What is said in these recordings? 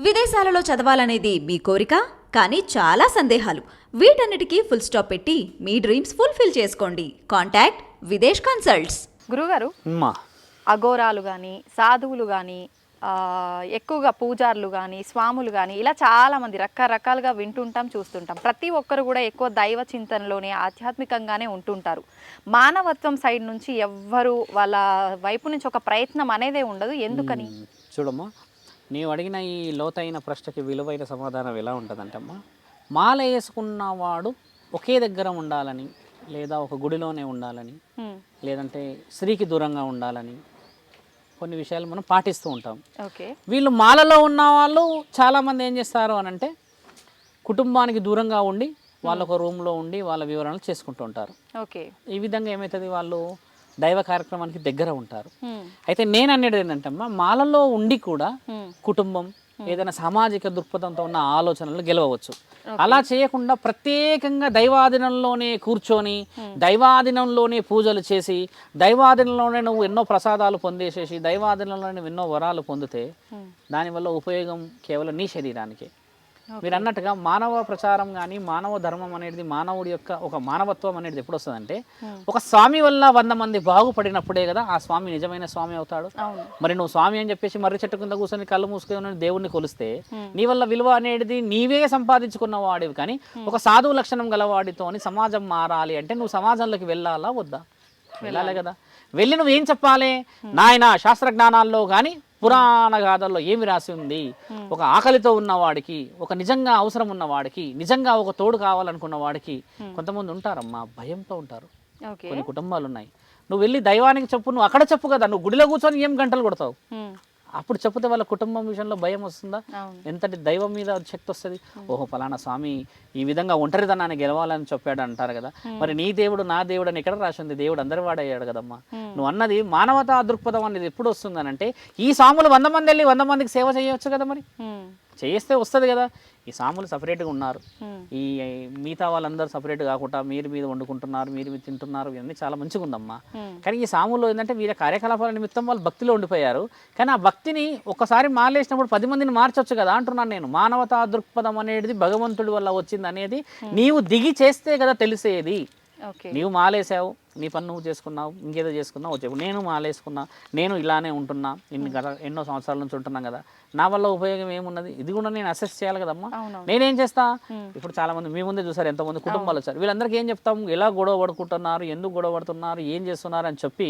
విదేశాలలో చదవాలనేది మీ కోరిక, కానీ చాలా సందేహాలు. వీటన్నిటికీ ఫుల్ స్టాప్ పెట్టి మీ డ్రీమ్స్ ఫుల్ఫిల్ చేసుకోండి. Contact Videsh consults. గురుగారు, అఘోరాలు కానీ సాధువులు కానీ ఎక్కువగా పూజారులు కానీ స్వాములు కానీ ఇలా చాలామంది రకరకాలుగా వింటుంటాం, చూస్తుంటాం. ప్రతి ఒక్కరు కూడా ఎక్కువ దైవ చింతనలోనే ఆధ్యాత్మికంగానే ఉంటుంటారు. మానవత్వం సైడ్ నుంచి ఎవ్వరు వాళ్ళ వైపు నుంచి ఒక ప్రయత్నం అనేదే ఉండదు. ఎందుకని? చూడమ్మా, నీవు అడిగిన ఈ లోతైన ప్రశ్నకి విలువైన సమాధానం ఎలా ఉంటుందంటమ్మా, మాల వేసుకున్నవాడు ఒకే దగ్గర ఉండాలని, లేదా ఒక గుడిలోనే ఉండాలని, లేదంటే స్త్రీకి దూరంగా ఉండాలని కొన్ని విషయాలు మనం పాటిస్తూ ఉంటాం. వీళ్ళు మాలలో ఉన్న వాళ్ళు చాలామంది ఏం చేస్తారు అని అంటే కుటుంబానికి దూరంగా ఉండి వాళ్ళ ఒక రూమ్లో ఉండి వాళ్ళ వివరణలు చేసుకుంటూ ఉంటారు. ఈ విధంగా ఏమవుతుంది, వాళ్ళు దైవ కార్యక్రమానికి దగ్గర ఉంటారు. అయితే నేను అనేది ఏంటంటే మాలలో ఉండి కూడా కుటుంబం ఏదైనా సామాజిక దృక్పథంతో ఉన్న ఆలోచనలు గెలవచ్చు. అలా చేయకుండా ప్రత్యేకంగా దైవాధీనంలోనే కూర్చొని దైవాధీనంలోనే పూజలు చేసి దైవాధీనంలోనే నువ్వు ఎన్నో ప్రసాదాలు పొందేసేసి దైవాధీనంలోనే నువ్వు ఎన్నో వరాలు పొందితే దానివల్ల ఉపయోగం కేవలం నీ శరీరానికే. మీరు అన్నట్టుగా మానవ ప్రచారం కానీ మానవ ధర్మం అనేది మానవుడి యొక్క ఒక మానవత్వం అనేది ఎప్పుడు వస్తుందంటే ఒక స్వామి వల్ల 100 మంది బాగుపడినప్పుడే కదా ఆ స్వామి నిజమైన స్వామి అవుతాడు. మరి నువ్వు స్వామి అని చెప్పేసి మర్రి చెట్టు కింద కూర్చొని కళ్ళు మూసుకొని దేవుడిని కొలిస్తే నీ వల్ల విలువ అనేది నీవే సంపాదించుకున్న వాడివి. కానీ ఒక సాధువు లక్షణం గలవాడితో సమాజం మారాలి అంటే నువ్వు సమాజంలోకి వెళ్ళాలా వద్దా? వెళ్ళాలి కదా. వెళ్ళి నువ్వు ఏం చెప్పాలి? నాయన శాస్త్ర జ్ఞానాల్లో కానీ పురాణ గాథల్లో ఏమి రాసి ఉంది, ఒక ఆకలితో ఉన్నవాడికి, ఒక నిజంగా అవసరం ఉన్నవాడికి, నిజంగా ఒక తోడు కావాలనుకున్న వాడికి కొంతమంది ఉంటారమ్మా, భయంతో ఉంటారు. కొన్ని కుటుంబాలు ఉన్నాయి. నువ్వు వెళ్ళి దైవానికి చెప్పు, నువ్వు అక్కడ చెప్పు కదా, నువ్వు గుడిలో కూర్చొని ఏం గంటలు కొడతావు? అప్పుడు చెప్తే వాళ్ళ కుటుంబం విషయంలో భయం వస్తుందా? ఎంతటి దైవం మీద శక్తి వస్తుంది? ఓహో పలానా స్వామి ఈ విధంగా ఒంటరితనాన్ని గెలవాలని చెప్పాడు అంటారు కదా. మరి నీ దేవుడు నా దేవుడు అని ఎక్కడ రాసింది? దేవుడు అందరి వాడయ్యాడు కదమ్మా. నువ్వు అన్నది మానవతా దృక్పథం అనేది ఎప్పుడు వస్తుందని అంటే ఈ స్వాములు 100 మంది వెళ్ళి 100 మందికి సేవ చేయవచ్చు కదా. మరి చేస్తే వస్తుంది కదా. ఈ సాములు సపరేట్గా ఉన్నారు, ఈ మిగతా వాళ్ళందరూ సపరేట్ కాకుండా మీరు మీద వండుకుంటున్నారు, మీరు మీద తింటున్నారు, ఇవన్నీ చాలా మంచిగా ఉందమ్మా. కానీ ఈ సాములు ఏంటంటే వీళ్ళ కార్యకలాపాల నిమిత్తం వాళ్ళు భక్తిలో ఉండిపోయారు. కానీ ఆ భక్తిని ఒకసారి మాలేసినప్పుడు 10 మందిని మార్చొచ్చు కదా అంటున్నాను నేను. మానవతా దృక్పథం అనేది భగవంతుడి వల్ల వచ్చింది అనేది నీవు దిగి చేస్తే కదా తెలిసేది. నీవు మాలేసావు, నీ పని నువ్వు చేసుకున్నావు, ఇంకేదో చేసుకున్నావు వచ్చావు. నేను మాలేసుకున్నా, నేను ఇలానే ఉంటున్నా, ఎన్నో సంవత్సరాల నుంచి ఉంటున్నాం కదా, నా వల్ల ఉపయోగం ఏమున్నది? ఇది కూడా నేను అసెస్ చేయాలి కదమ్మా. నేనేం చేస్తా? ఇప్పుడు చాలా మంది మీ ముందే చూసారు, ఎంతమంది కుటుంబాలు వచ్చారు. వీళ్ళందరికీ ఏం చెప్తాం? ఎలా గొడవ పడుకుంటున్నారు, ఎందుకు గొడవ పడుతున్నారు, ఏం చేస్తున్నారు అని చెప్పి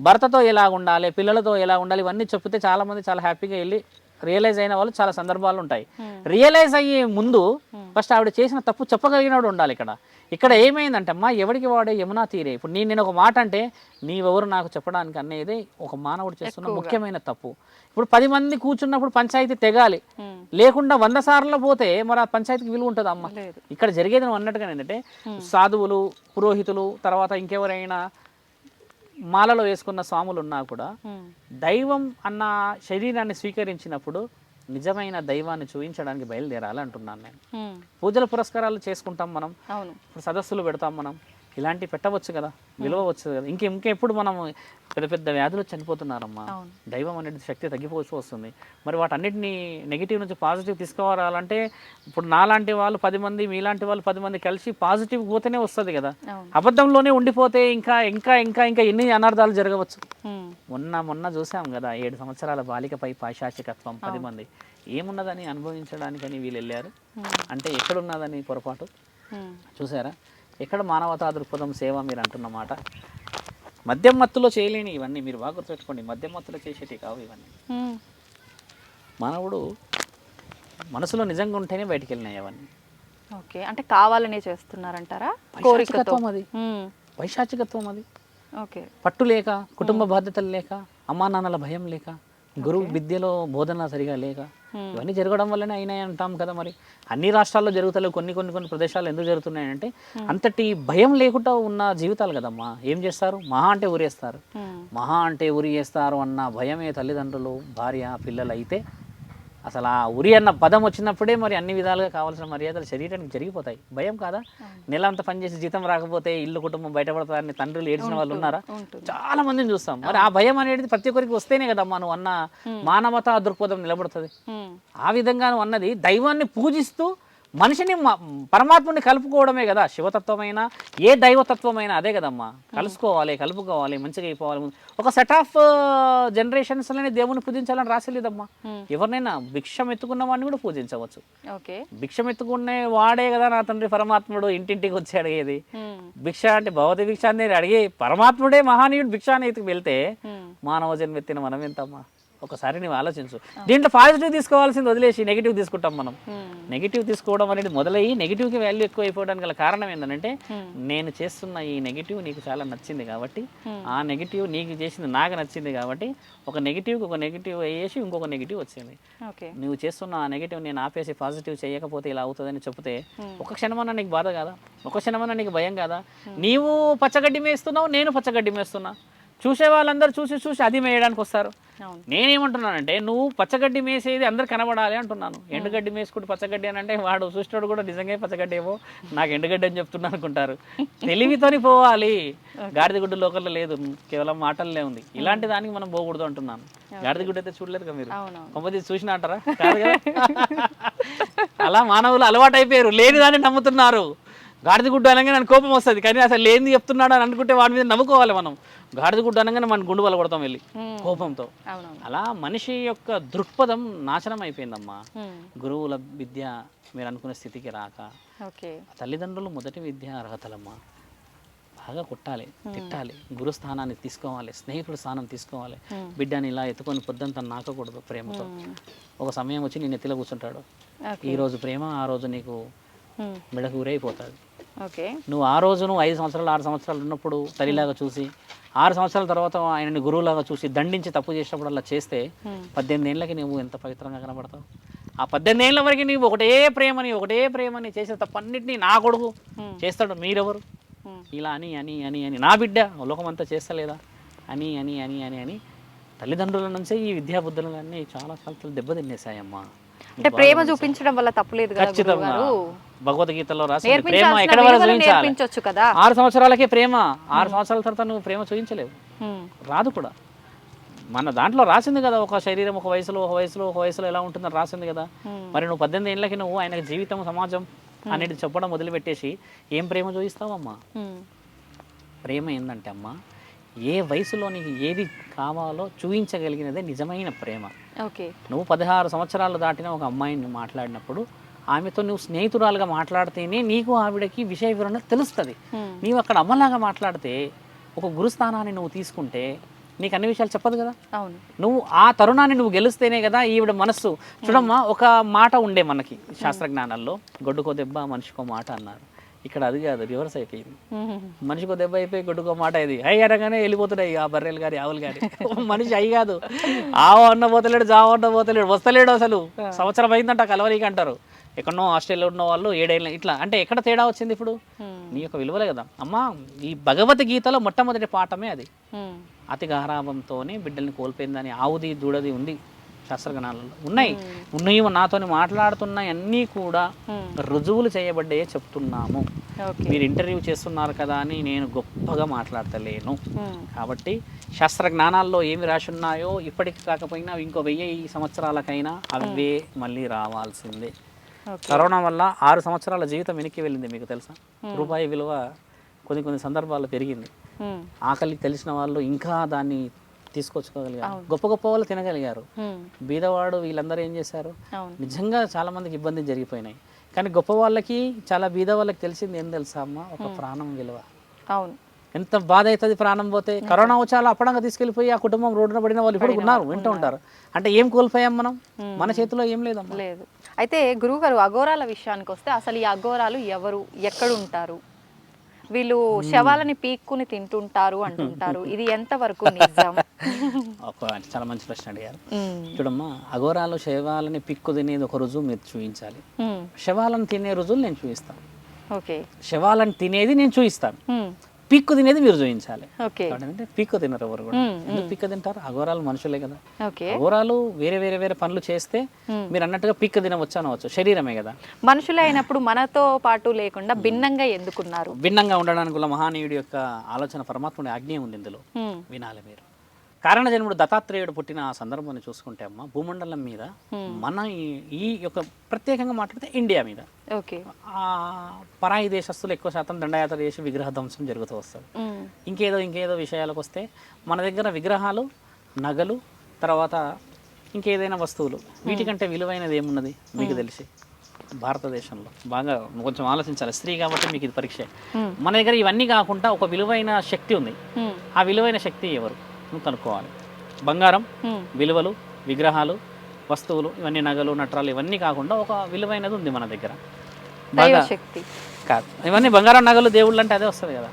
భర్తతో ఎలా ఉండాలి, పిల్లలతో ఎలా ఉండాలి, ఇవన్నీ చెప్తే చాలా మంది చాలా హ్యాపీగా వెళ్ళి రియలైజ్ అయిన వాళ్ళు చాలా సందర్భాలు ఉంటాయి. రియలైజ్ అయ్యే ముందు ఫస్ట్ ఆవిడ చేసిన తప్పు చెప్పగలిగినవాడు ఉండాలి. ఇక్కడ ఏమైందంటే అమ్మా, ఎవరికి వాడే యమునా తీరే. ఇప్పుడు నేను ఒక మాట అంటే నీవెవరు నాకు చెప్పడానికి అనేది ఒక మానవుడు చేస్తున్న ముఖ్యమైన తప్పు. ఇప్పుడు 10 మంది కూర్చున్నప్పుడు పంచాయతీ తెగాలి, లేకుండా 100 సార్లు పోతే మరి ఆ పంచాయతీకి విలువ ఉంటుంది అమ్మ. ఇక్కడ జరిగేది నువ్వు అన్నట్టుగా ఏంటంటే సాధువులు, పురోహితులు, తర్వాత ఇంకెవరైనా మాలలో వేసుకున్న స్వాములు ఉన్నా కూడా దైవం అన్న శరీరాన్ని స్వీకరించినప్పుడు నిజమైన దైవాన్ని చూపించడానికి బయలుదేరాలి అంటున్నాను నేను. పూజల పురస్కారాలు చేసుకుంటాం మనం, ఇప్పుడు సదస్సులు పెడతాం మనం, ఇలాంటివి పెట్టవచ్చు కదా, విలువ వచ్చేది కదా. ఇంకెప్పుడు మనం పెద్ద పెద్ద వ్యాధులు చనిపోతున్నారమ్మా. దైవం అనేది శక్తి తగ్గిపోతూ వస్తుంది. మరి వాటన్నిటిని నెగిటివ్ నుంచి పాజిటివ్ తీసుకురావాలంటే ఇప్పుడు నాలాంటి వాళ్ళు 10 మంది, మీలాంటి వాళ్ళు 10 మంది కలిసి పాజిటివ్ పోతేనే వస్తుంది కదా. అబద్ధంలోనే ఉండిపోతే ఇంకా ఇంకా ఇంకా ఇంకా ఎన్ని అనర్థాలు జరగవచ్చు. మొన్న చూసాం కదా, 7 సంవత్సరాల బాలికపై పైశాచికత్వం 10 మంది. ఏమున్నదని అనుభవించడానికని వీళ్ళు వెళ్ళారు అంటే ఎక్కడున్నదని పొరపాటు చూసారా? ఎక్కడ మానవతా దృక్పథం సేవ మీరు అంటున్నమాట. మద్యం మత్తులో చేయలేని ఇవన్నీ మీరు బాగా గుర్తుపెట్టుకోండి. మద్యం మత్తులో చేసేటి కావు ఇవన్నీ. మానవుడు మనసులో నిజంగా ఉంటేనే బయటికి వెళ్ళినాయి అవన్నీ. అంటే కావాలనే చేస్తున్నారంటారా? పైశాచికత్వం అది, పైశాచికత్వం అది. పట్టు లేక, కుటుంబ బాధ్యతలు లేక, అమ్మా నాన్నల భయం లేక, గురువు విద్యలో బోధన సరిగా లేక ఇవన్నీ జరగడం వల్లనే అయినాయి అంటాం కదా. మరి అన్ని రాష్ట్రాల్లో జరుగుతలేవు, కొన్ని ప్రదేశాలు ఎందుకు జరుగుతున్నాయంటే అంతటి భయం లేకుండా ఉన్న జీవితాలు కదమ్మా. ఏం చేస్తారు? మహా అంటే ఊరేస్తారు అన్న భయమే తల్లిదండ్రులు, భార్య, పిల్లలు అయితే అసలు ఆ ఉరి అన్న పదం వచ్చినప్పుడే మరి అన్ని విధాలుగా కావాల్సిన మర్యాదలు శరీరానికి జరిగిపోతాయి. భయం కాదా? నెల అంతా పనిచేసి జీతం రాకపోతే ఇల్లు కుటుంబం బయటపడతారని తండ్రులు ఏడ్చిన వాళ్ళు ఉన్నారా? చాలా మందిని చూస్తాం. మరి ఆ భయం అనేది ప్రతి ఒక్కరికి వస్తేనే కదమ్మా నువ్వు అన్న మానవతా దృక్పథం నిలబడుతుంది. ఆ విధంగా నువ్వు అన్నది దైవాన్ని పూజిస్తూ మనిషిని పరమాత్ముని కలుపుకోవడమే కదా. శివతత్వమైనా ఏ దైవతత్వమైనా అదే కదమ్మా. కలుపుకోవాలి, మంచిగా అయిపోవాలి. ఒక సెట్ ఆఫ్ జనరేషన్స్లోనే దేవుని పూజించాలని రాసేలేదమ్మా. ఎవరినైనా భిక్షం ఎత్తుకున్న వాడిని కూడా పూజించవచ్చు. భిక్షం ఎత్తుకునే వాడే కదా నా తండ్రి పరమాత్ముడు ఇంటింటికి వచ్చి అడిగేది. భిక్ష అంటే భగవతి భిక్ష అని అడిగే పరమాత్ముడే మహానీయుడు భిక్ష అని ఎత్తుకు వెళ్తే మానవ జన్మ ఎత్తిన మనం ఎంతమ్మా? ఒకసారి నువ్వు ఆలోచించు. దీంట్లో పాజిటివ్ తీసుకోవాల్సింది వదిలేసి నెగిటివ్ తీసుకుంటాం మనం. నెగిటివ్ తీసుకోవడం అనేది మొదలయ్యి నెగిటివ్కి వాల్యూ ఎక్కువ అయిపోవడానికి గల కారణం ఏంటంటే నేను చేస్తున్న ఈ నెగిటివ్ నీకు చాలా నచ్చింది కాబట్టి, ఆ నెగిటివ్ నీకు చేసింది నాకు నచ్చింది కాబట్టి ఒక నెగిటివ్కి ఒక నెగిటివ్ వేసి ఇంకొక నెగిటివ్ వచ్చింది. నువ్వు చేస్తున్న ఆ నెగిటివ్ నేను ఆపేసి పాజిటివ్ చేయకపోతే ఇలా అవుతుందని చెప్తే ఒక క్షణమన్నా నీకు బాధ కాదా? ఒక క్షణమన్నా నీకు భయం కాదా? నీవు పచ్చగడ్డి మేస్తున్నావు, నేను పచ్చగడ్డి మేస్తున్నా. చూసే వాళ్ళందరూ చూసి అది మేయడానికి వస్తారు. నేనేమంటున్నానంటే నువ్వు పచ్చగడ్డి మేసేది అందరు కనబడాలి అంటున్నాను. ఎండుగడ్డి మేసుకుంటూ పచ్చగడ్డి అని అంటే వాడు చూసినాడు కూడా నిజంగా పచ్చగడ్డి ఏమో నాకు ఎండుగడ్డి అని చెప్తున్నా అనుకుంటారు. తెలివితోని పోవాలి. గాడిదగుడ్డు లోకల్లో లేదు, కేవలం మాటల్లే ఉంది. ఇలాంటి దానికి మనం పోకూడదు అంటున్నాను. గాడిదగుడ్డు అయితే చూడలేదు కదా మీరు, కొంపది చూసినా అంటారా? కాదు కదా. అలా మానవులు అలవాటు అయిపోయారు, లేని దాన్ని నమ్ముతున్నారు. గాడిదగుడ్డు అనగానే నన్ను కోపం వస్తుంది, కానీ అసలు లేనిది చెప్తున్నాడు అని అనుకుంటే వాడి మీద నమ్ముకోవాలి మనం. గాడిదగుడ్డు అనగానే మనం గుండు వల్ల కొడతాం వెళ్ళి కోపంతో. అలా మనిషి యొక్క దృక్పథం నాశనం అయిపోయిందమ్మా. గురువుల విద్య మీరు అనుకునే స్థితికి రాక, తల్లిదండ్రులు మొదటి విద్య అర్హతలమ్మా. బాగా కొట్టాలి, తిట్టాలి, గురు స్థానాన్ని తీసుకోవాలి, స్నేహితుడు స్థానం తీసుకోవాలి. బిడ్డని ఇలా ఎత్తుకొని పొద్దుంతా నాకకూడదు ప్రేమతో. ఒక సమయం వచ్చి నేను ఎత్తిలో కూర్చుంటాడు. ఈరోజు ప్రేమ, ఆ రోజు నీకు మెడకు ఊరైపోతుంది. నువ్వు ఆ రోజు నువ్వు 5 సంవత్సరాలు 6 సంవత్సరాలు ఉన్నప్పుడు తల్లిలాగా చూసి, 6 సంవత్సరాల తర్వాత ఆయనని గురువులాగా చూసి దండించి తప్పు చేసినప్పుడు అలా చేస్తే 18 ఏళ్ళకి నువ్వు ఎంత పవిత్రంగా కనబడతావు? ఆ 18 ఏళ్ళ వరకు నీవు ఒకటే ప్రేమని చేసే తప్పన్నిటినీ నా కొడుకు చేస్తాడు, మీరెవరు ఇలా అని అని అని అని నా బిడ్డ లోకమంతా చేస్తలేదా అని అని అని అని అని తల్లిదండ్రుల నుంచే ఈ విద్యాబుద్ధులు అన్నీ చాలా కాలం దెబ్బతిన్నేసాయమ్మా. అంటే ప్రేమ చూపించడం వల్ల తప్పులేదు కదా. ఖచ్చితంగా భగవద్గీతలో రాసి ప్రేమ ఎక్కడ వరకు చూపించవచ్చు కదా. 6 సంవత్సరాలకే ప్రేమ, 6 సంవత్సరాల తర్వాత నువ్వు ప్రేమ చూపించలేవు, రాదు కూడా. మన దాంట్లో రాసింది కదా, ఒక శరీరం ఒక వయసులో ఎలా ఉంటుందని రాసింది కదా. మరి నువ్వు 18 ఏళ్ళకి నువ్వు ఆయనకి జీవితం సమాజం అనేది చెప్పడం మొదలుపెట్టేసి ఏం ప్రేమ చూపిస్తావమ్మా? ప్రేమ ఏంటంటే అమ్మా, ఏ వయసులో నీకు ఏది కావాలో చూపించగలిగినదే నిజమైన ప్రేమ. నువ్వు 16 సంవత్సరాలు దాటిన ఒక అమ్మాయిని మాట్లాడినప్పుడు ఆమెతో నువ్వు స్నేహితురాలుగా మాట్లాడితేనే నీకు ఆవిడకి విషయ వివరణ తెలుస్తుంది. నీవు అక్కడ అమ్మలాగా మాట్లాడితే, ఒక గురుస్థానాన్ని నువ్వు తీసుకుంటే నీకు అన్ని విషయాలు చెప్పదు కదా. నువ్వు ఆ తరుణాన్ని నువ్వు గెలిస్తేనే కదా ఈవిడ మనస్సు. చూడమ్మా, ఒక మాట ఉండే మనకి శాస్త్రజ్ఞానాల్లో, గొడ్డుకో దెబ్బ మనిషికో మాట అన్నారు. ఇక్కడ అది కాదు, రివర్స్ అయిపోయింది. మనిషికో దెబ్బ అయిపోయి గొడ్డుకో మాట ఇది అయ్యి అనగానే వెళ్ళిపోతున్నాయి ఆ బర్రెలు గారి ఆవులు గారి. మనిషి అయ్యి కాదు, ఆవు అన్న పోతలేడు, జావు అన్న పోతలేడు, వస్తలేడు. అసలు సంవత్సరం అయిందంట కలవరీకి అంటారు. ఎక్కడో ఆస్ట్రేలియా ఉన్న వాళ్ళు 7 ఏళ్ళ ఇట్లా. అంటే ఎక్కడ తేడా వచ్చింది ఇప్పుడు? నీ యొక్క విలువలే కదా అమ్మా. ఈ భగవద్గీతలో మొట్టమొదటి పాఠమే అది. అతి గారాభంతోనే బిడ్డల్ని కోల్పోయిందని ఆవుది దూడది ఉంది శాస్త్రజ్ఞానాలలో ఉన్నాయి. నాతోని మాట్లాడుతున్నాయి అన్నీ కూడా రుజువులు చేయబడ్డాయే చెప్తున్నాము. మీరు ఇంటర్వ్యూ చేస్తున్నారు కదా అని నేను గొప్పగా మాట్లాడతలేను. కాబట్టి శాస్త్రజ్ఞానాల్లో ఏమి రాసి ఉన్నాయో ఇప్పటికి కాకపోయినా ఇంకో 1000 సంవత్సరాలకైనా అవే మళ్ళీ రావాల్సిందే. కరోనా వల్ల 6 సంవత్సరాల జీవితం వెనక్కి వెళ్ళింది. మీకు తెలుసా? రూపాయి విలువ కొన్ని సందర్భాల్లో పెరిగింది. ఆకలి తెలిసిన వాళ్ళు ఇంకా దాన్ని తీసుకొచ్చుకోగలిగారు. గొప్ప వాళ్ళు తినగలిగారు. బీదవాడు వీళ్ళందరూ ఏం చేశారు? నిజంగా చాలా మందికి ఇబ్బంది జరిగిపోయినాయి. కానీ గొప్ప వాళ్ళకి, చాలా బీద వాళ్ళకి తెలిసింది ఏం తెలుసా అమ్మా? ఒక ప్రాణం విలువ. అవును, ఎంత బాధ అవుతుంది ప్రాణం పోతే. కరోనా వచ్చాలో అప్పడంగా తీసుకెళ్ళిపోయి ఆ కుటుంబం రోడ్డున పడిన వాళ్ళు ఇప్పుడు ఉన్నారు, వింటూ ఉంటారు. అంటే ఏం కోల్పోయాం మనం? మన చేతిలో ఏం లేదమ్మా. లేదు. అయితే గురువుగారు, అఘోరాల విషయానికి వస్తే అసలు ఈ అఘోరాలు ఎవరు, ఎక్కడ ఉంటారు? వీళ్ళు శవాలని పీక్కుని తింటుంటారు అంటుంటారు, ఇది ఎంతవరకు నిజం? చాలా మంచి ప్రశ్న అడిగారు. చూడమ్మా, అఘోరాలు శవాలని పిక్కు తినేది ఒక రుజువు మీరు చూపించాలి. శవాలను తినే రుజువులు నేను చూపిస్తాను. శవాలను తినేది నేను చూపిస్తాను. పీక్కు తినేది మీరు చూపించాలి. ఓకే. అంటే పీక్కు తినరు ఎవరు కూడా. ఎందుకు పీక్కు తింటారు? అఘోరాలు మనుషులే కదా. ఓకే. అఘోరాలు వేరే వేరే వేరే పనులు చేస్తే మీరు అన్నట్టుగా పీక్కు తినవచ్చు అనవచ్చు, శరీరమే కదా. మనుషులే అయినప్పుడు మనతో పాటు లేకుండా భిన్నంగా ఎందుకున్నారు? భిన్నంగా ఉండడానికి గల మహానీయుడి యొక్క ఆలోచన, పరమాత్ముడి ఆజ్ఞ ఉంది ఇందులో, వినాలి మీరు. కారణ జన్ముడు దత్తాత్రేయుడు పుట్టిన ఆ సందర్భాన్ని చూసుకుంటే అమ్మ, భూమండలం మీద మన ఈ యొక్క ప్రత్యేకంగా మాట్లాడితే ఇండియా మీద ఓకే. ఆ పరాయి దేశస్తులు ఎక్కువ శాతం దండయాత్ర చేసి విగ్రహ ధ్వంసం జరుగుతూ వస్తుంది. ఇంకేదో విషయాలకు వస్తే మన దగ్గర విగ్రహాలు, నగలు, తర్వాత ఇంకేదైనా వస్తువులు, వీటికంటే విలువైనది ఏమున్నది మీకు తెలిసి భారతదేశంలో? బాగా కొంచెం ఆలోచించాలి, స్త్రీ కాబట్టి మీకు ఇది పరీక్ష. మన దగ్గర ఇవన్నీ కాకుండా ఒక విలువైన శక్తి ఉంది. ఆ విలువైన శక్తి ఎవరు నువ్వు కనుక్కోవాలి. బంగారం, విలువలు, విగ్రహాలు, వస్తువులు, ఇవన్నీ నగలు, నట్రాలు, ఇవన్నీ కాకుండా ఒక విలువైనది ఉంది మన దగ్గర. శక్తి కాదు, ఇవన్నీ బంగారం, నగలు, దేవుళ్ళు అంటే అదే వస్తుంది కదా.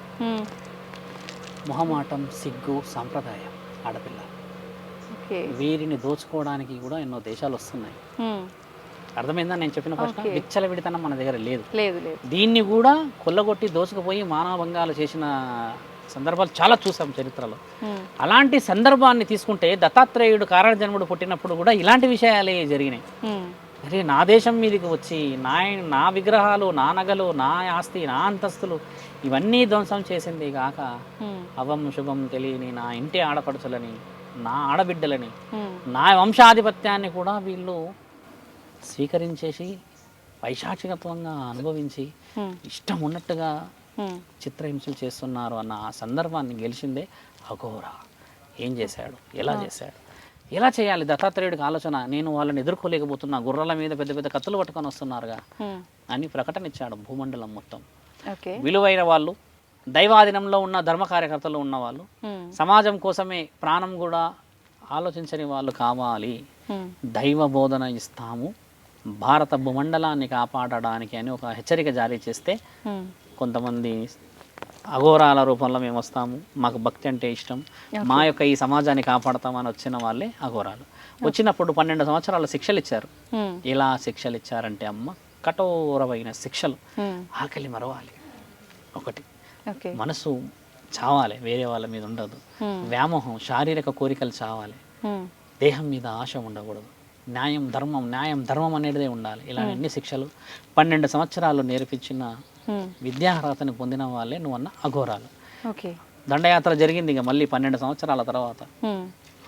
మొహమాటం, సిగ్గు, సాంప్రదాయం, ఆడపిల్ల, వీరిని దోచుకోవడానికి కూడా ఎన్నో దేశాలు వస్తున్నాయి. అర్థమైందా నేను చెప్పిన ప్రశ్న? విచ్చలవిడితనం మన దగ్గర లేదు. దీన్ని కూడా కొల్లగొట్టి దోచుకుపోయి మానవభంగాలు చేసిన సందర్భాలు చాలా చూసాం చరిత్రలో. అలాంటి సందర్భాన్ని తీసుకుంటే దత్తాత్రేయుడు కారణ జన్ముడు పుట్టినప్పుడు కూడా ఇలాంటి విషయాలే జరిగినాయి. అరే నా దేశం మీదకి వచ్చి నా విగ్రహాలు, నా నగలు, నా ఆస్తి, నా అంతస్తులు ఇవన్నీ ధ్వంసం చేసింది కాక అవం శుభం తెలియని నా ఇంటి ఆడపడుచులని, నా ఆడబిడ్డలని, నా వంశాధిపత్యాన్ని కూడా వీళ్ళు స్వీకరించేసి పైశాచికత్వంగా అనుభవించి ఇష్టం ఉన్నట్టుగా చిత్రహింసలు చేస్తున్నారు అన్న ఆ సందర్భాన్ని గెలిచిందే అఘోర. ఏం చేశాడు, ఎలా చేశాడు, ఎలా చేయాలి? దత్తాత్రేయుడికి ఆలోచన, నేను వాళ్ళని ఎదుర్కోలేకపోతున్నా, గుర్రాల మీద పెద్ద పెద్ద కత్తులు పట్టుకొని వస్తున్నారుగా అని ప్రకటన ఇచ్చాడు భూమండలం మొత్తం. విలువైన వాళ్ళు, దైవాధీనంలో ఉన్న ధర్మ కార్యకర్తలు ఉన్న వాళ్ళు, సమాజం కోసమే ప్రాణం కూడా ఆలోచించని వాళ్ళు కావాలి. దైవ బోధన ఇస్తాము, భారత భూమండలాన్ని కాపాడడానికి అని ఒక హెచ్చరిక జారీ చేస్తే కొంతమంది అఘోరాల రూపంలో మేము వస్తాము, మాకు భక్తి అంటే ఇష్టం, మా యొక్క ఈ సమాజాన్ని కాపాడతామని వచ్చిన వాళ్ళే అఘోరాలు. వచ్చినప్పుడు 12 సంవత్సరాల శిక్షలు ఇచ్చారు. ఎలా శిక్షలు ఇచ్చారంటే అమ్మ, కఠోరమైన శిక్షలు. ఆకలి మరవాలి, ఒకటి మనసు చావాలి, వేరే వాళ్ళ మీద ఉండదు. వ్యామోహం, శారీరక కోరికలు చావాలి, దేహం మీద ఆశ ఉండకూడదు. న్యాయం ధర్మం అనేటిదే ఉండాలి. ఇలా ఎన్ని శిక్షలు 12 సంవత్సరాలు నేర్పించిన విద్యార్హతని పొందిన వాళ్ళే నువ్వు అన్న అఘోరాలు. దండయాత్ర జరిగింది ఇక మళ్ళీ 12 సంవత్సరాల తర్వాత.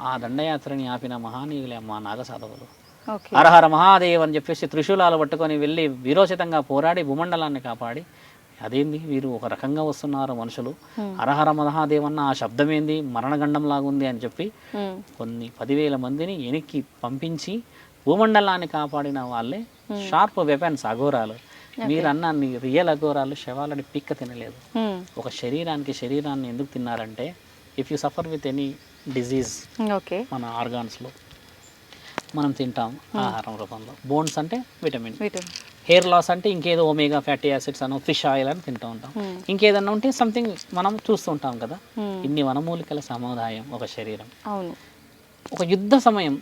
ఆ దండయాత్రని ఆపిన మహానీయులే అమ్మ నాగసాధవులు. హరహర మహాదేవ్ అని చెప్పేసి త్రిశూలాలు పట్టుకొని వెళ్ళి వీరోచితంగా పోరాడి భూమండలాన్ని కాపాడి, అదేంది వీరు ఒక రకంగా వస్తున్నారు మనుషులు, హరహర మహాదేవ్ అన్న ఆ శబ్దం ఏంది, మరణగండం లాగుంది అని చెప్పి కొన్ని 10,000 మందిని వెనక్కి పంపించి భూమండలాన్ని కాపాడిన వాళ్ళే షార్ప్ వెపన్స్ అఘోరాలు. మీరు అన్న రియల్ అఘోరాలు శవాలని పిక్క తినలేదు. ఒక శరీరాన్ని ఎందుకు తిన్నారంటే, if you suffer with any disease మన ఆర్గాన్స్లో మనం తింటాం ఆహారం రూపంలో. బోన్స్ అంటే విటమిన్, హెయిర్ లాస్ అంటే ఇంకేదో ఒమేగా ఫ్యాటీ యాసిడ్స్ అనో, ఫిష్ ఆయిల్ అని తింటూ ఉంటాం. ఇంకేదన్నా ఉంటే సంథింగ్ మనం చూస్తుంటాం కదా. ఇన్ని వనమూలికల సముదాయం ఒక శరీరం. ఒక యుద్ధ సమయం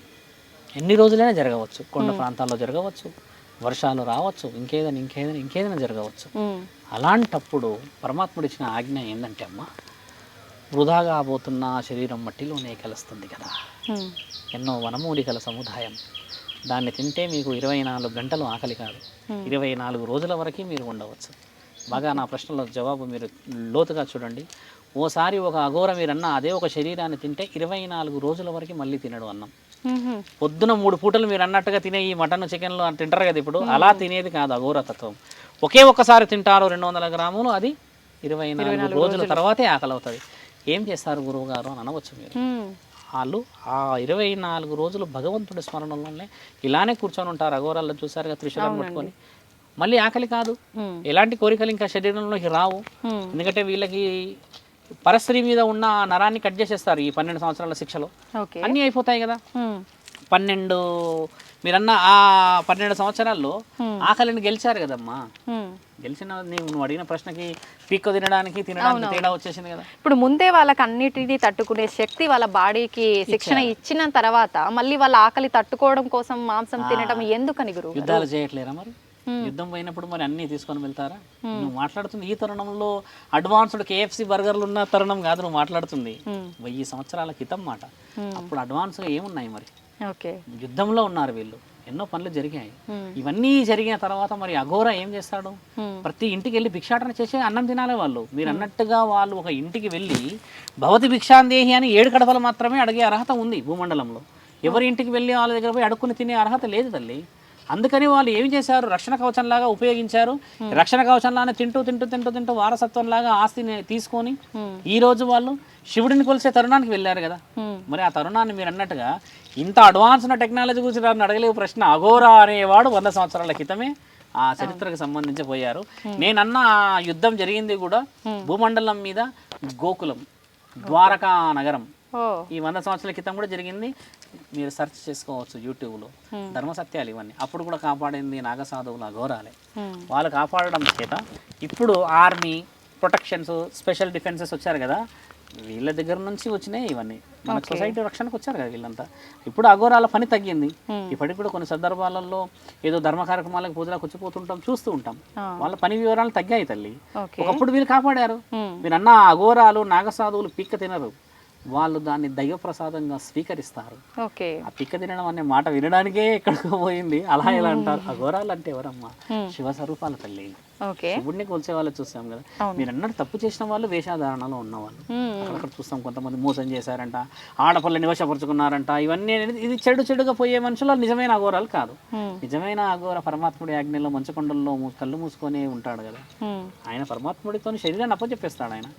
ఎన్ని రోజులైనా జరగవచ్చు, కొండ ప్రాంతాల్లో జరగవచ్చు, వర్షాలు రావచ్చు, ఇంకేదైనా జరగవచ్చు. అలాంటప్పుడు పరమాత్ముడు ఇచ్చిన ఆజ్ఞ ఏంటంటే అమ్మ, వృధాగా పోతున్న శరీరం మట్టిలోనే కలుస్తుంది కదా. ఎన్నో వనమూలికల సముదాయం, దాన్ని తింటే మీకు 24 గంటలు ఆకలి కాదు, 24 రోజుల వరకు మీరు ఉండవచ్చు. బాగా నా ప్రశ్నలో జవాబు మీరు లోతుగా చూడండి. ఓసారి ఒక అఘోర మీరన్నా అదే ఒక శరీరాన్ని తింటే 24 రోజుల వరకు మళ్ళీ తినడు అన్నం. పొద్దున 3 పూటలు మీరు అన్నట్టుగా తినే ఈ మటన్ చికెన్లు తింటారు కదా ఇప్పుడు, అలా తినేది కాదు అఘోర తత్వం. ఒక్కసారి తింటారు 200 గ్రాములు, అది 24 రోజుల తర్వాతే ఆకలి అవుతుంది. ఏం చేస్తారు గురువు గారు అని అనవచ్చు మీరు. వాళ్ళు ఆ 24 రోజులు భగవంతుడి స్మరణలోనే ఇలానే కూర్చొని ఉంటారు. అఘోరాల్లో చూసారుగా త్రిశూలం పట్టుకొని. మళ్ళీ ఆకలి కాదు, ఎలాంటి కోరికలు ఇంకా శరీరంలోకి రావు. ఎందుకంటే వీళ్ళకి పరస్త్రీ మీద ఉన్న నరాన్ని కట్ చేసేస్తారు ఈ 12 సంవత్సరాల శిక్షలో. అన్నీ అయిపోతాయి కదా. 12 మీరన్న ఆ 12 సంవత్సరాల్లో ఆకలిని గెలిచారు కదమ్మా. గెలిచిన నువ్వు అడిగిన ప్రశ్నకి పీక్కు తినడానికి తేడా వచ్చేసింది కదా. ఇప్పుడు ముందే వాళ్ళకి అన్నిటినీ తట్టుకునే శక్తి వాళ్ళ బాడీకి శిక్షణ ఇచ్చిన తర్వాత మళ్ళీ వాళ్ళ ఆకలి తట్టుకోవడం కోసం మాంసం తినడం ఎందుకని గురువు? యుద్ధాలు చేయట్లేరా మరి? యుద్ధం పోయినప్పుడు మరి అన్నీ తీసుకొని వెళ్తారా? నువ్వు మాట్లాడుతుంది ఈ తరుణంలో అడ్వాన్స్డ్ KFC బర్గర్లు ఉన్న తరుణం కాదు నువ్వు మాట్లాడుతుంది, 1000 సంవత్సరాల క్రితం మాట. అప్పుడు అడ్వాన్స్గా ఏమున్నాయి మరి? ఓకే, యుద్ధంలో ఉన్నారు వీళ్ళు, ఎన్నో పనులు జరిగాయి. ఇవన్నీ జరిగిన తర్వాత మరి అఘోర ఏం చేస్తాడు? ప్రతి ఇంటికి వెళ్ళి భిక్షాటన చేసి అన్నం తినాలి వాళ్ళు. మీరు అన్నట్టుగా వాళ్ళు ఒక ఇంటికి వెళ్ళి భవతి భిక్షాందేహి అని 7 కడపలు మాత్రమే అడిగే అర్హత ఉంది భూమండలంలో. ఎవరి ఇంటికి వెళ్ళి వాళ్ళ దగ్గర పోయి అడుక్కుని తినే అర్హత లేదు తల్లి. అందుకని వాళ్ళు ఏం చేశారు? రక్షణ కవచంలాగా ఉపయోగించారు. రక్షణ కవచంలానే తింటూ వారసత్వంలాగా ఆస్తిని తీసుకొని ఈ రోజు వాళ్ళు శివుడిని కొలిసే తరుణానికి వెళ్ళారు కదా. మరి ఆ తరుణాన్ని మీరు అన్నట్టుగా ఇంత అడ్వాన్స్ టెక్నాలజీ గురించి నన్ను అడగలేవు ప్రశ్న. అఘోర అనేవాడు 100 సంవత్సరాల క్రితమే ఆ చరిత్రకు సంబంధించి పోయారు. నేనన్న ఆ యుద్ధం జరిగింది కూడా భూమండలం మీద గోకులం, ద్వారకా నగరం ఈ 100 సంవత్సరాల క్రితం కూడా జరిగింది. మీరు సెర్చ్ చేసుకోవచ్చు యూట్యూబ్లో, ధర్మ సత్యాలు ఇవన్నీ. అప్పుడు కూడా కాపాడింది నాగసాధువుల అఘోరాలే. వాళ్ళు కాపాడడం చేత ఇప్పుడు ఆర్మీ ప్రొటెక్షన్స్, స్పెషల్ డిఫెన్సెస్ వచ్చారు కదా, వీళ్ళ దగ్గర నుంచి వచ్చినాయి ఇవన్నీ. మన సొసైటీ రక్షణకు వచ్చారు కదా వీళ్ళంతా. ఇప్పుడు అఘోరాల పని తగ్గింది. ఇప్పటికి కూడా కొన్ని సందర్భాలలో ఏదో ధర్మ కార్యక్రమాలకు పూజలకు వచ్చిపోతుంటాం, చూస్తూ ఉంటాం. వాళ్ళ పని వివరాలు తగ్గాయి తల్లి. ఒకప్పుడు వీళ్ళు కాపాడారు. మీరు అన్న అఘోరాలు నాగసాధువులు పిక్క తినరు, వాళ్ళు దాన్ని దైవ ప్రసాదంగా స్వీకరిస్తారు. ఆ పిక్క తినడం అనే మాట వినడానికే ఎక్కడికో పోయింది. అలా ఎలా అంటారు? అఘోరాలు అంటే ఎవరమ్మా? శివ స్వరూపాల తల్లి. శివుడిని కొలిసే వాళ్ళు చూస్తాం కదా. మీరు అన్నట్టు తప్పు చేసిన వాళ్ళు వేషధారణలో ఉన్నవాళ్ళు అక్కడ చూస్తాం. కొంతమంది మోసం చేశారంట, ఆడపిల్లని వశపరుచుకున్నారంట. ఇవన్నీ అనేది ఇది చెడుగా పోయే మనుషులు నిజమైన అఘోరాలు కాదు. నిజమైన అఘోర పరమాత్ముడి ఆజ్ఞలో మంచుకొండల్లో కళ్ళు మూసుకొని ఉంటాడు కదా. ఆయన పరమాత్ముడితో శరీరాన్ని అప్పచెప్పేస్తాడు ఆయన.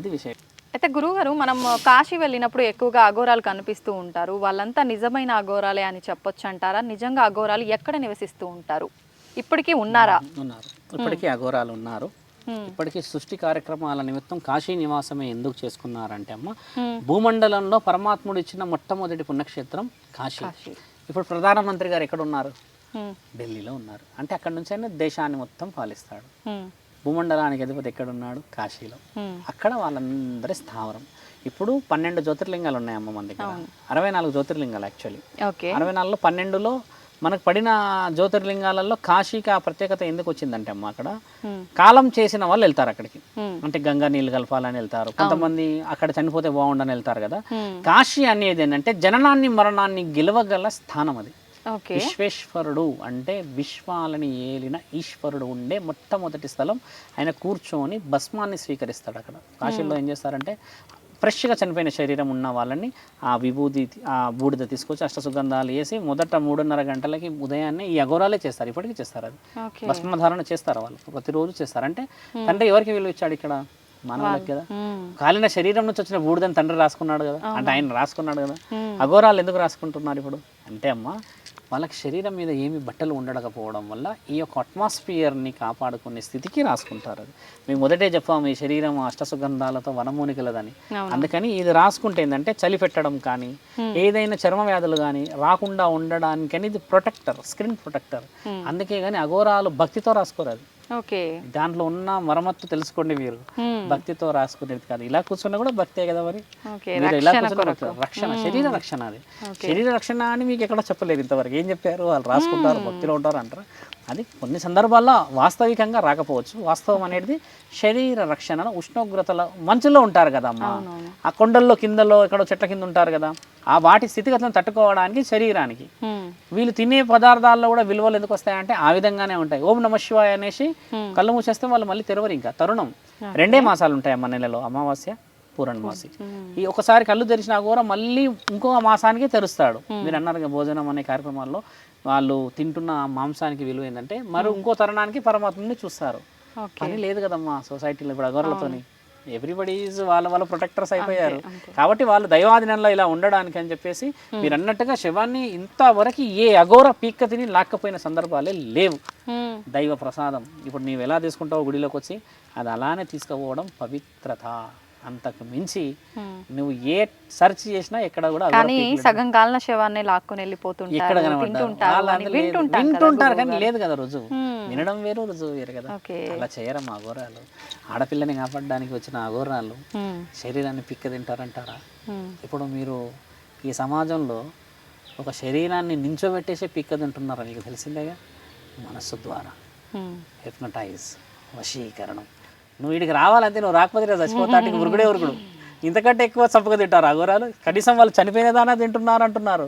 అది విషయం. అయితే గురువుగారు, మనం కాశీ వెళ్ళినప్పుడు ఎక్కువగా అఘోరాలు కనిపిస్తూ ఉంటారు. వాళ్ళంతా నిజమైన అఘోరాలే అని చెప్పొచ్చు అంటారా? నిజంగా అఘోరాలు ఎక్కడ నివసిస్తూ ఉంటారు? ఇప్పటికీ ఉన్నారా? ఉన్నారు, ఇప్పటికీ అఘోరాలు ఉన్నారు. ఇప్పటికీ సృష్టి కార్యక్రమాల నిమిత్తం కాశీ నివాసమే ఎందుకు చేసుకున్నారంటే అమ్మ, భూమండలంలో పరమాత్ముడు ఇచ్చిన మొట్టమొదటి పుణ్యక్షేత్రం కాశీ. ఇప్పుడు ప్రధానమంత్రి గారు ఎక్కడ ఉన్నారు? ఢిల్లీలో ఉన్నారు. అంటే అక్కడ నుంచి ఆయన దేశాన్ని మొత్తం పాలిస్తాడు. భూమండలానికి అధిపతి ఎక్కడున్నాడు? కాశీలో. అక్కడ వాళ్ళందరి స్థావరం. ఇప్పుడు 12 జ్యోతిర్లింగాలు ఉన్నాయమ్మ మన దగ్గర. 64 జ్యోతిర్లింగాలు యాక్చువల్లీ. 64లో 12లో మనకు పడిన జ్యోతిర్లింగాలలో కాశీకి ఆ ప్రత్యేకత ఎందుకు వచ్చిందంటే అమ్మ, అక్కడ కాలం చేసిన వాళ్ళు వెళ్తారు అక్కడికి. అంటే గంగా నీళ్ళు కలపాలని వెళ్తారు, కొంతమంది అక్కడ చనిపోతే బాగుండని వెళ్తారు కదా. కాశీ అనేది ఏంటంటే జననాన్ని మరణాన్ని గెలవగల స్థానం అది. విశ్వేశ్వరుడు అంటే విశ్వాలని ఏలిన ఈశ్వరుడు ఉండే మొట్టమొదటి స్థలం. ఆయన కూర్చొని భస్మాన్ని స్వీకరిస్తాడు అక్కడ. కాశీలో ఏం చేస్తారంటే ఫ్రెష్గా చనిపోయిన శరీరం ఉన్న వాళ్ళని ఆ విభూది, ఆ బూడిద తీసుకొచ్చి అష్టసుగంధాలు వేసి మొదట 3:30 గంటలకి ఉదయాన్నే ఈ అఘోరాలే చేస్తారు. ఇప్పటికీ చేస్తారు. అది భస్మధారణ చేస్తారు వాళ్ళు, ప్రతిరోజు చేస్తారు. అంటే తండ్రి ఎవరికి విలువ ఇచ్చాడు ఇక్కడ? మానవులకి కదా. కాలిన శరీరం నుంచి వచ్చిన బూడిదని తండ్రి రాసుకున్నాడు కదా, అంటే ఆయన రాసుకున్నాడు కదా. అఘోరాలు ఎందుకు రాసుకుంటున్నారు ఇప్పుడు అంటే అమ్మ, వాళ్ళకి శరీరం మీద ఏమి బట్టలు ఉండకపోవడం వల్ల ఈ యొక్క అట్మాస్ఫియర్ని కాపాడుకునే స్థితికి రాసుకుంటారు. అది మేము మొదటే చెప్పాము, ఈ శరీరం అష్టసుగంధాలతో వనమూనికలదని. అందుకని ఇది రాసుకుంటే ఏంటంటే చలి పెట్టడం కానీ ఏదైనా చర్మ వ్యాధులు కానీ రాకుండా ఉండడానికని ఇది ప్రొటెక్టర్, స్క్రీన్ ప్రొటెక్టర్. అందుకే కానీ అఘోరాలు భక్తితో రాసుకోరు. అది దాంట్లో ఉన్న మరమ్మత్తు తెలుసుకోండి మీరు. భక్తితో రాసుకునేది కాదు. ఇలా కూర్చున్నా కూడా భక్తే కదా. మరి మీరు ఇలా కూర్చున్న రక్షణ, శరీర రక్షణ. అది శరీర రక్షణ అని మీకు ఎక్కడ చెప్పలేరు ఇంతవరకు. ఏం చెప్పారు? వాళ్ళు రాసుకుంటారు, భక్తిలో ఉంటారు అంటారు. అది కొన్ని సందర్భాల్లో వాస్తవికంగా రాకపోవచ్చు. వాస్తవం అనేది శరీర రక్షణ. ఉష్ణోగ్రతల మంచులో ఉంటారు కదా అమ్మ, ఆ కొండల్లో కిందలో ఎక్కడో చెట్ల కింద ఉంటారు కదా, ఆ వాటి స్థితిగతులను తట్టుకోవడానికి శరీరానికి వీళ్ళు తినే పదార్థాల్లో కూడా విలువలు ఎందుకు వస్తాయంటే ఆ విధంగానే ఉంటాయి. ఓం నమ శివాయ అనేసి కళ్ళు మూసేస్తే వాళ్ళు మళ్ళీ తెరవరు. ఇంకా తరుణం 2 మాసాలు ఉంటాయి అమ్మ నెలలో, అమావాస్య, పూర్ణమాసి. ఈ ఒకసారి కళ్ళు తెరిచినా కూడా మళ్ళీ ఇంకో మాసానికి తెరుస్తాడు. మీరు అన్నారు భోజనం అనే కార్యక్రమాల్లో వాళ్ళు తింటున్న మాంసానికి విలువ ఏంటంటే మరి ఇంకో తరుణానికి పరమాత్మని చూస్తారు. పని లేదు కదమ్మా సొసైటీలో ఇప్పుడు అఘోరాలతోని. ఎవ్రీబడి ఈజ్ వాళ్ళ ప్రొటెక్టర్స్ అయిపోయారు. కాబట్టి వాళ్ళు దైవాధీనంలో ఇలా ఉండడానికి అని చెప్పేసి మీరు అన్నట్టుగా శవాన్ని ఇంతవరకు ఏ అఘోర పీక్క తిని లాక్కపోయిన సందర్భాలే లేవు. దైవ ప్రసాదం. ఇప్పుడు నీవు ఎలా తీసుకుంటావు గుడిలోకి వచ్చి, అది అలానే తీసుకుపోవడం పవిత్రత. అంతకు మించి నువ్వు ఏ సెర్చ్ చేసినా ఎక్కడ కూడా సగం కాలిన శవాన్ని లాక్కుని వెళ్ళిపోతుంటారు, వింటుంటారు కానీ లేదు కదా రుజువు. వినడం వేరు, రుజువు వేరు కదా. అలా చేయరమ్మా అఘోరాలు. ఆడపిల్లని కాపాడడానికి వచ్చిన అఘోరాలు శరీరాన్ని పిక్క తింటారంటారా? ఇప్పుడు మీరు ఈ సమాజంలో ఒక శరీరాన్ని నించోబెట్టేసే పిక్క తింటున్నారా? మీకు తెలిసిందేగా. మనస్సు ద్వారా ఉమ్. హిప్నటైజ్, వశీకరణం. నువ్వు వీడికి రావాలంటే నువ్వు రాకపోతే నేను చచ్చిపోతాటికి ఉరుగుడే ఉరుగుడు. ఇంతకంటే ఎక్కువ చంపక తింటారు అఘోరాలు. కనీసం వాళ్ళు చనిపోయినదానా తింటున్నారు అంటున్నారు.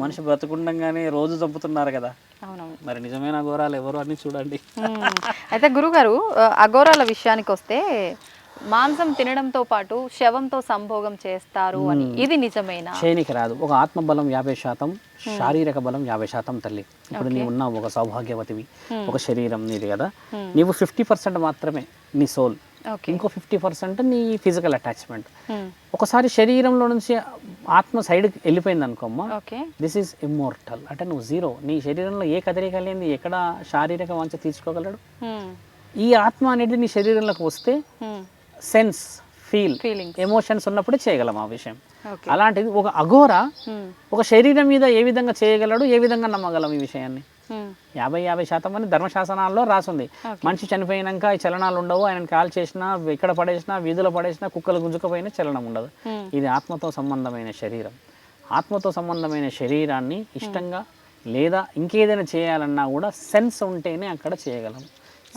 మనిషి బ్రతుకుండగానే రోజు చంపుతున్నారు కదా. అవునవును. మరి నిజమైన అఘోరాలు ఎవరు అని చూడండి. అయితే గురుగారు, అఘోరాల విషయానికి వస్తే మాంసం తినడంతో పాటు శవంతో సంభోగం చేస్తారు అని, ఇది నిజమేనా? చేయనికి రాదు. ఒక ఆత్మబలం 50%, శారీరక బలం 50% తల్లి. ఇప్పుడు నీవు ఉన్నావు ఒక సౌభాగ్యవతివి, ఒక శరీరం నీది కదా. నీవు 50% మాత్రమే నీ సోల్, ఇంకో 50% నీ ఫిజికల్ అటాచ్మెంట్. ఒకసారి శరీరంలో నుంచి ఆత్మ సైడ్కి వెళ్ళిపోయింది అనుకోమ్మా, దిస్ ఈజ్ ఇమ్మోర్టల్. అంటే నువ్వు జీరో. నీ శరీరంలో ఏ కదలిక లేనిది ఎక్కడ శారీరక వాంఛ తీర్చుకోగలడు? ఈ ఆత్మ అనేది నీ శరీరంలోకి వస్తే సెన్స్, ఫీలింగ్, ఎమోషన్స్ ఉన్నప్పుడే చేయగలం ఆ విషయం. అలాంటిది ఒక అఘోర ఒక శరీరం మీద ఏ విధంగా చేయగలడు, ఏ విధంగా నమ్మగలం ఈ విషయాన్ని? 50% అని ధర్మశాసనాల్లో రాసుంది. మనిషి చనిపోయినాక ఈ చలనాలు ఉండవు. ఆయన కాల్ చేసినా, ఇక్కడ పడేసినా, వీధిలో పడేసినా, కుక్కలు గుంజుకపోయినా చలనం ఉండదు. ఇది ఆత్మతో సంబంధమైన శరీరం. ఆత్మతో సంబంధమైన శరీరాన్ని ఇష్టంగా లేదా ఇంకేదైనా చేయాలన్నా కూడా సెన్స్ ఉంటేనే అక్కడ చేయగలం.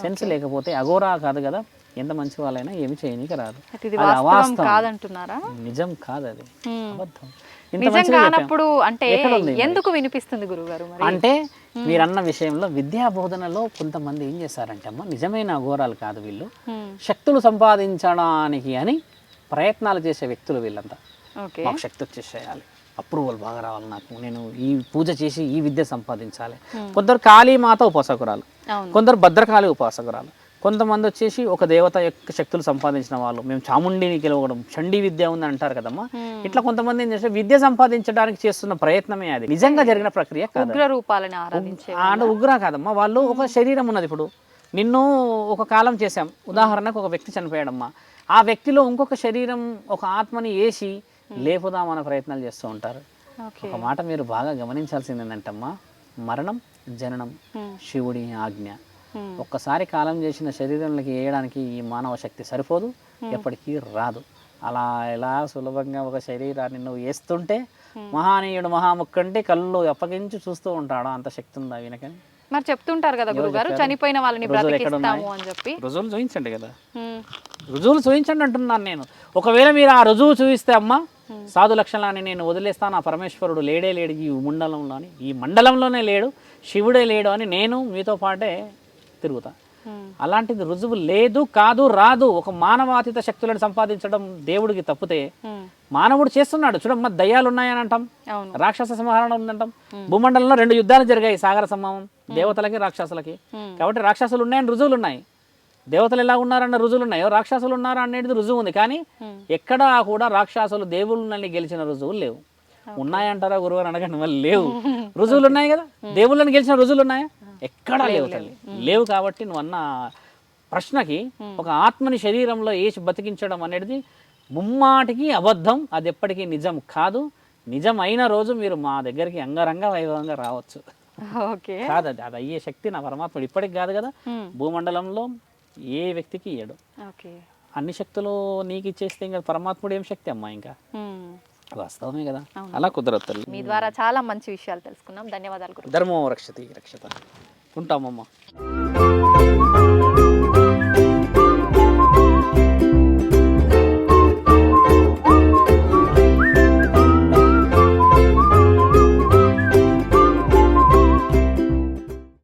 సెన్స్ లేకపోతే అఘోరా కాదు కదా, ఎంత మంచి వాళ్ళైనా ఏమి చేయనీకి రాదు. అది అవాస్తవం, నిజం కాదు, అది అబద్ధం. ఎందుకు వినిపిస్తుంది గురుగారు? అంటే మీరన్న విషయంలో విద్యా బోధనలో కొంతమంది ఏం చేశారంటే అమ్మ, నిజమైన అఘోరాలు కాదు వీళ్ళు, శక్తులు సంపాదించడానికి అని ప్రయత్నాలు చేసే వ్యక్తులు వీళ్ళంతా. మాకు శక్తి వచ్చేసేయాలి, అప్రూవల్ బాగా రావాలి, నాకు నేను ఈ పూజ చేసి ఈ విద్య సంపాదించాలి. కొందరు కాళీమాత ఉపాసకురాలు, కొందరు భద్రకాళి ఉపాసకురాలు, కొంతమంది వచ్చేసి ఒక దేవత యొక్క శక్తులు సంపాదించిన వాళ్ళు. మేము చాముండిని గెలవడం, చండీ విద్య ఉంది అంటారు కదమ్మా. ఇట్లా కొంతమంది ఏం చేస్తే విద్య సంపాదించడానికి చేస్తున్న ప్రయత్నమే అది, నిజంగా జరిగిన ప్రక్రియ కాదు. అంటే ఉగ్ర కాదమ్మా, వాళ్ళు ఒక శరీరం ఉన్నది. ఇప్పుడు నిన్ను ఒక కాలం చేశాం, ఉదాహరణకు ఒక వ్యక్తి చనిపోయాడమ్మా, ఆ వ్యక్తిలో ఇంకొక శరీరం, ఒక ఆత్మని వేసి లేపుదామన్న ప్రయత్నాలు చేస్తూ ఉంటారు. ఒక మాట మీరు బాగా గమనించాల్సింది ఏంటంటమ్మా, మరణం జననం శివుడి ఆజ్ఞ. ఒక్కసారి కాలం చేసిన శరీరంలోకి వేయడానికి ఈ మానవ శక్తి సరిపోదు, ఎప్పటికీ రాదు. అలా ఎలా సులభంగా ఒక శరీరాన్ని నువ్వు వేస్తుంటే మహానీయుడు మహాముక్కంటే కళ్ళు అప్పగించి చూస్తూ ఉంటాడు. అంత శక్తి ఉందా వీనకని? మరి చెప్తుంటారు కదా గురుగారు, చనిపోయిన వాళ్ళని బ్రతికిస్తాము అని చెప్పి. రుజువులు చూపించండి కదా, రుజువులు చూపించండి అంటున్నాను నేను. ఒకవేళ మీరు ఆ రుజువు చూపిస్తే అమ్మా, సాధు లక్షణాన్ని నేను వదిలేస్తాను, ఆ పరమేశ్వరుడు లేడే లేడు ఈ మండలంలోని, ఈ మండలంలోనే లేడు, శివుడే లేడు అని నేను మీతో పాటే తిరుగుతా. అలాంటిది రుజువు లేదు, కాదు, రాదు. ఒక మానవాతీత శక్తులను సంపాదించడం దేవుడికి తప్పితే మానవుడు చేస్తున్నాడు. చూడమ్మా, దయ్యాలు ఉన్నాయని అంటాం, రాక్షస సంహారణ ఉందంటాం. భూమండలంలో 2 యుద్ధాలు జరిగాయి, సాగర సంభవం, దేవతలకి రాక్షసులకి. కాబట్టి రాక్షసులు ఉన్నాయని రుజువులు ఉన్నాయి. దేవతలు ఎలా ఉన్నారన్న రుజువులు ఉన్నాయో, రాక్షసులు ఉన్నారా అనేది రుజువు ఉంది. కానీ ఎక్కడా కూడా రాక్షసులు దేవుళ్ళని గెలిచిన రుజువులు లేవు. ఉన్నాయంటారా గురువు అని అడగండి, మళ్ళీ లేవు. రుజువులు ఉన్నాయి కదా, దేవుళ్ళని గెలిచిన రుజువులు ఉన్నాయా? ఎక్కడా లేవు తల్లి, లేవు. కాబట్టి నువ్వు అన్న ప్రశ్నకి ఒక ఆత్మని శరీరంలో వేసి బతికించడం అనేది ముమ్మాటికి అబద్ధం. అది ఎప్పటికీ నిజం కాదు. నిజం అయిన రోజు మీరు మా దగ్గరికి అంగరంగ వైభవంగా రావచ్చు. కాదు, అది అయ్యే శక్తి నా పరమాత్ముడు ఇప్పటికి కాదు కదా, భూమండలంలో ఏ వ్యక్తికి ఇయ్యడు. అన్ని శక్తులు నీకు ఇచ్చేస్తే ఇంకా పరమాత్ముడు ఏం శక్తి అమ్మా, ఇంకా వాస్తవమే కదా. అలా కుదరదు తల్లి. మీ ద్వారా చాలా మంచి విషయాలు తెలుసుకున్నాం. ధన్యవాదాలు. ధర్మో రక్షతి రక్షత. ఉంటామమ్మా.